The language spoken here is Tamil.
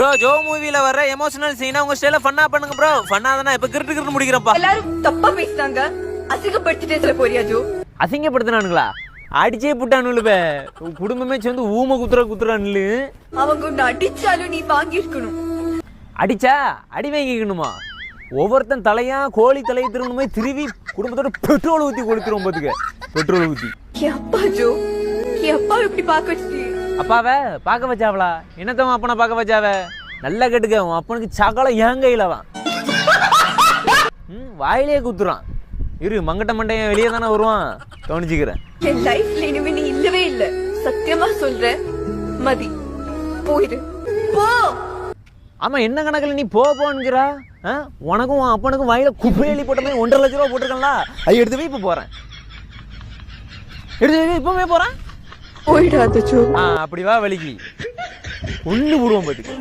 ப்ரோ ஜோ மூவில வர எமோஷனல் சீனா உங்க ஸ்டைல ஃபன்னா பண்ணுங்க ப்ரோ. ஃபன்னா தான இப்ப கிறுட்டு கிறுட்டு முடிக்கிறப்பா. எல்லாரும் தப்பா பேசுறாங்க. அசிங்கப்படுத்திட்டே சொல்ல போறியா ஜோ? அசிங்கப்படுத்துனானுங்களா? அடிச்சே புட்டானுல குடும்பமே சேர்ந்து ஊம குத்துறானுல. அவங்க உன்னை அடிச்சாலும் நீ வாங்கி இருக்கணும். அடிச்சா அடி வாங்கிக்கணுமா? ஒவ்வொருத்தன் தலையா கோழி தலையை திரும்பணுமே திருவி குடும்பத்தோட பெட்ரோல் ஊத்தி கொளுத்துறோம் பாத்துக்க. பெட்ரோல் ஊத்தி அப்பா ஜோ, அப்பா இப்படி பார்க்க வச்சு அப்பாவை பார்க்க வச்சாவளா? என்னத்தவன் அப்பனை பார்க்க வச்சாவ? நல்லா கேட்டுக்க, உன் அப்பனுக்கு சகலம் என் கையில தான். வாயிலே குத்துறான். இரு மங்கட்ட மண்டையன் வெளியே தானே வருவான், கவனிச்சுக்கிறேன். என் லைஃப்ல இனிமே நீ இல்லவே இல்ல. சத்தியமா சொல்றேன். மதி போயிடு போ. ஆமா என்ன கணக்குல நீ போன்னுங்கிறா? உனக்கும் உன் அப்பனுக்கும் வாயில குப்பையெளி போட்ட மாதிரி 1.5 லட்ச ரூபா போட்டிருக்கா. அது எடுத்து இப்ப போறேன். எடுத்து இப்பவே போறேன். போயிடாத ஜோ. அப்படி வா வலிக்கு ஒண்ணு போடுவோம் பாத்துக்க.